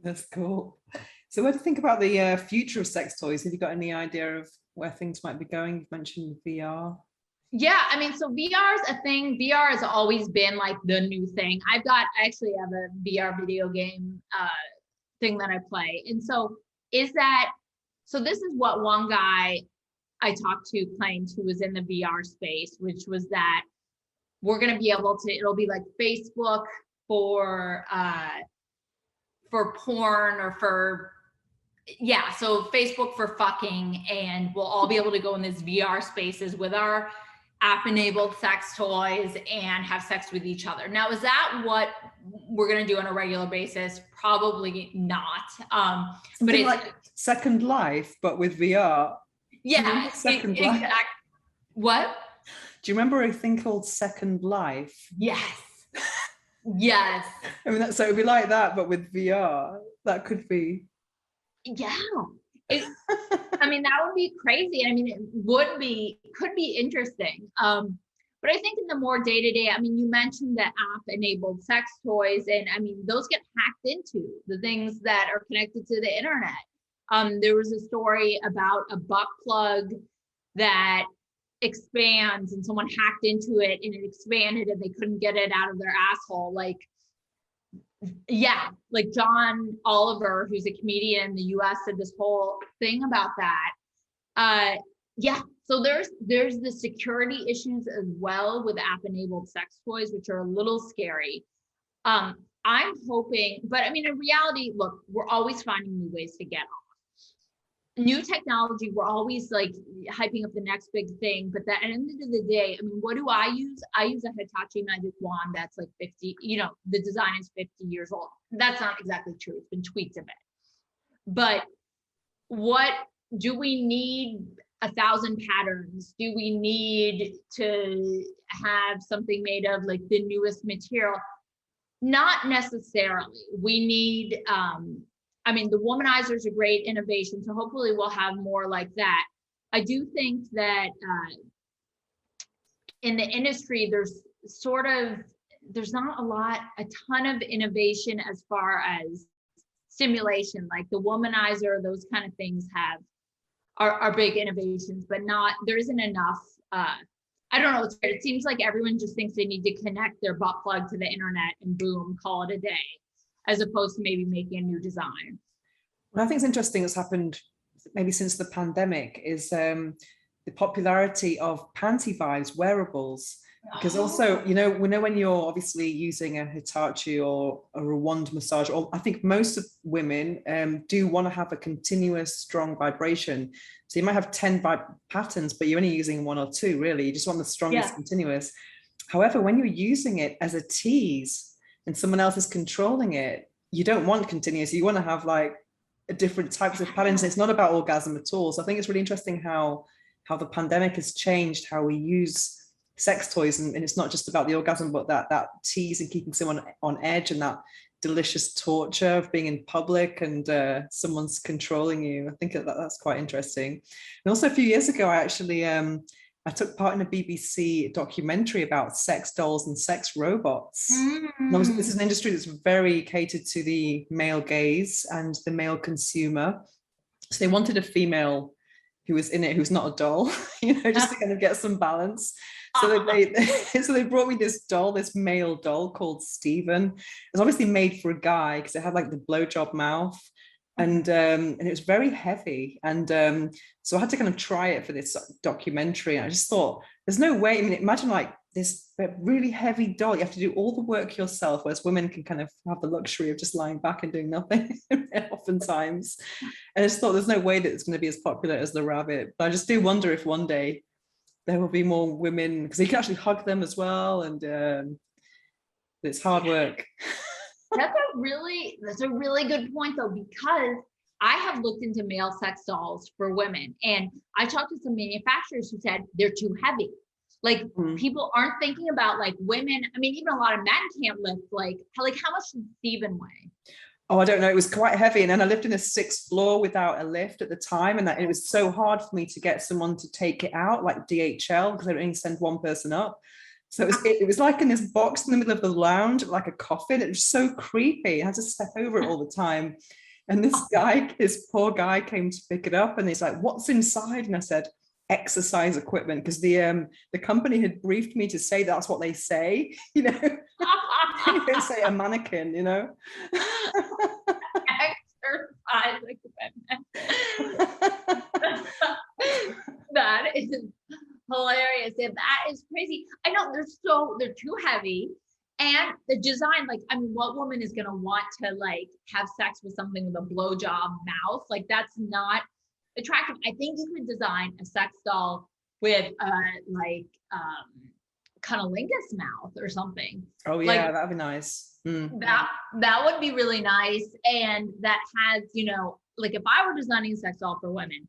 That's cool. So what do you think about the future of sex toys? Have you got any idea of where things might be going? You've mentioned VR. Yeah, I mean, so VR is a thing. VR has always been like the new thing. I actually have a VR video game thing that I play. And so this is what one guy I talked to claimed, who was in the VR space, which was that we're going to be able to, it'll be like Facebook for porn or so Facebook for fucking, and we'll all be able to go in these VR spaces with our app-enabled sex toys and have sex with each other. Now, is that what we're going to do on a regular basis? Probably not. But it's like Second Life, but with VR. Yeah, Second Life. What? Do you remember a thing called Second Life? Yes. Yes. I mean, so it would be like that, but with VR. That could be. Yeah. I mean, that would be crazy. I mean, could be interesting. But I think in the more day-to-day, I mean, you mentioned the app-enabled sex toys, and I mean, those get hacked into, the things that are connected to the internet. There was a story about a butt plug that expands, and someone hacked into it and it expanded and they couldn't get it out of their asshole. Like John Oliver, who's a comedian in the US, said this whole thing about that. So there's the security issues as well with app-enabled sex toys, which are a little scary. I'm hoping, but I mean, in reality, look, we're always finding new ways to get off. New technology, we're always like hyping up the next big thing, but at the end of the day, I mean, what do I use? I use a Hitachi magic wand that's like 50, the design is 50 years old. That's not exactly true. It's been tweaked a bit. But what do we need? 1,000 patterns? Do we need to have something made of like the newest material? Not necessarily. We need, the womanizer is a great innovation, so hopefully we'll have more like that. I do think that in the industry, there's not a ton of innovation as far as stimulation, like the womanizer, those kind of things are big innovations, but there isn't enough. I don't know, it seems like everyone just thinks they need to connect their butt plug to the internet and boom, call it a day, as opposed to maybe making a new design. What I think is interesting that's happened maybe since the pandemic is the popularity of panty vibes, wearables. Because also, we know when you're obviously using a Hitachi or a wand massage, or I think most of women do want to have a continuous strong vibration. So you might have 10 patterns, but you're only using 1 or 2, really. You just want the strongest continuous. However, when you're using it as a tease and someone else is controlling it, you don't want continuous. You want to have like different types of patterns. It's not about orgasm at all. So I think it's really interesting how the pandemic has changed how we use sex toys, and it's not just about the orgasm, but that tease and keeping someone on edge, and that delicious torture of being in public and someone's controlling you. I think that's quite interesting. And also a few years ago, I actually I took part in a BBC documentary about sex dolls and sex robots. This is an industry that's very catered to the male gaze and the male consumer. So they wanted a female who was in it, who's not a doll, just to kind of get some balance. So they brought me this male doll called Stephen. It's obviously made for a guy because it had like the blowjob mouth, and it was very heavy. And so I had to kind of try it for this documentary. And I just thought, there's no way. I mean, imagine like this really heavy doll. You have to do all the work yourself, whereas women can kind of have the luxury of just lying back and doing nothing oftentimes. And I just thought, there's no way that it's going to be as popular as the rabbit. But I just do wonder if one day there will be more women, because you can actually hug them as well, and it's hard work. That's a really good point, though, because I have looked into male sex dolls for women, and I talked to some manufacturers who said they're too heavy. Like people aren't thinking about like women. I mean, even a lot of men can't lift. Like how much does Stephen weigh? Oh, I don't know. It was quite heavy. And then I lived in a 6th floor without a lift at the time. And it was so hard for me to get someone to take it out, like DHL, because they only send one person up. So it was like in this box in the middle of the lounge, like a coffin. It was so creepy. I had to step over it all the time. And this poor guy came to pick it up and he's like, what's inside? And I said, exercise equipment, because the company had briefed me to say that's what they say, you know. They say a mannequin, you know. Exercise equipment. That is hilarious. Yeah, that is crazy. I know they're too heavy. And the design, like, I mean, what woman is gonna want to like have sex with something with a blowjob mouth? Like, that's not attractive. I think you could design a sex doll with cunnilingus mouth or something. Oh yeah, like, that'd be nice. That would be really nice. And that has, you know, like if I were designing a sex doll for women,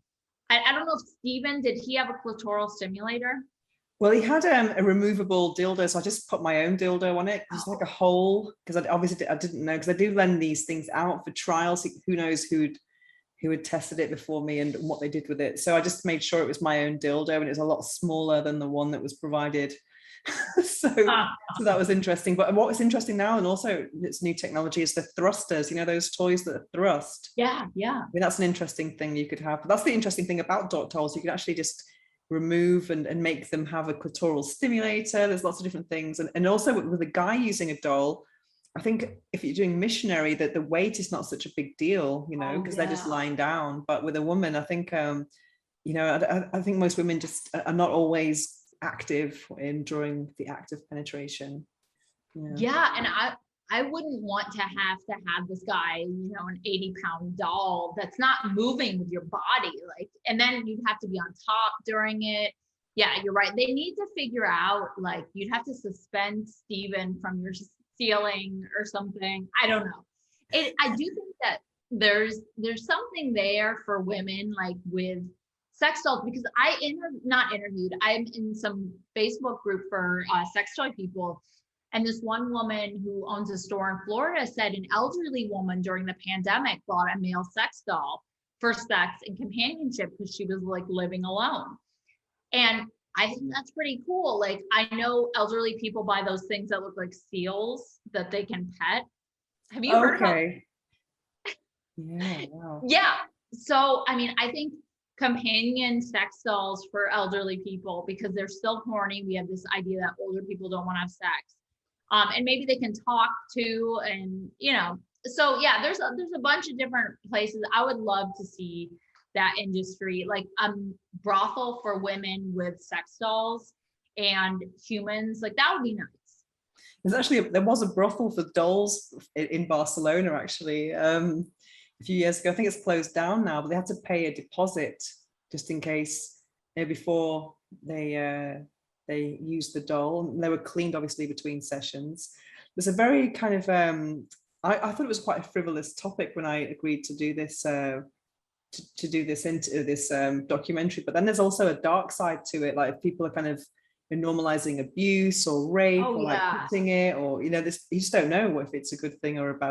I don't know if Steven, did he have a clitoral stimulator? Well, he had a removable dildo, so I just put my own dildo on it. It's like a hole, because I didn't know, because I do lend these things out for trials. Who knows who had tested it before me and what they did with it. So I just made sure it was my own dildo, and it was a lot smaller than the one that was provided. so that was interesting. But what was interesting now, and also it's new technology, is the thrusters, you know, those toys that are thrust. Yeah. I mean, that's an interesting thing you could have. But that's the interesting thing about dot dolls. You can actually just remove and make them have a clitoral stimulator. There's lots of different things. And also with a guy using a doll, I think if you're doing missionary, that the weight is not such a big deal, you know, because they're just lying down. But with a woman, I think, you know, I think most women just are not always active during the act of penetration. Yeah, and I wouldn't want to have this guy, you know, an 80-pound doll that's not moving with your body, like, and then you'd have to be on top during it. Yeah, you're right. They need to figure out, like, you'd have to suspend Steven from your ceiling or something. I don't know. I do think that there's something there for women, like with sex dolls, because I'm in some Facebook group for sex toy people. And this one woman who owns a store in Florida said an elderly woman during the pandemic bought a male sex doll for sex and companionship because she was like living alone. And I think that's pretty cool. Like, I know elderly people buy those things that look like seals that they can pet. Have you heard about? Yeah. Wow. Yeah. So, I mean, I think companion sex dolls for elderly people, because they're still horny. We have this idea that older people don't want to have sex. And maybe they can talk to, and, you know, so yeah, there's a bunch of different places. I would love to see that industry, like brothel for women with sex dolls and humans, like that would be nice. There was a brothel for dolls in Barcelona, actually, a few years ago. I think it's closed down now, but they had to pay a deposit just in case, you know, before they used the doll. They were cleaned obviously between sessions. There's a very kind of I thought it was quite a frivolous topic when I agreed to do this to do this into this documentary, but then there's also a dark side to it, like if people are kind of normalizing abuse or rape, or like putting it, or, you know, this, you just don't know if it's a good thing or a bad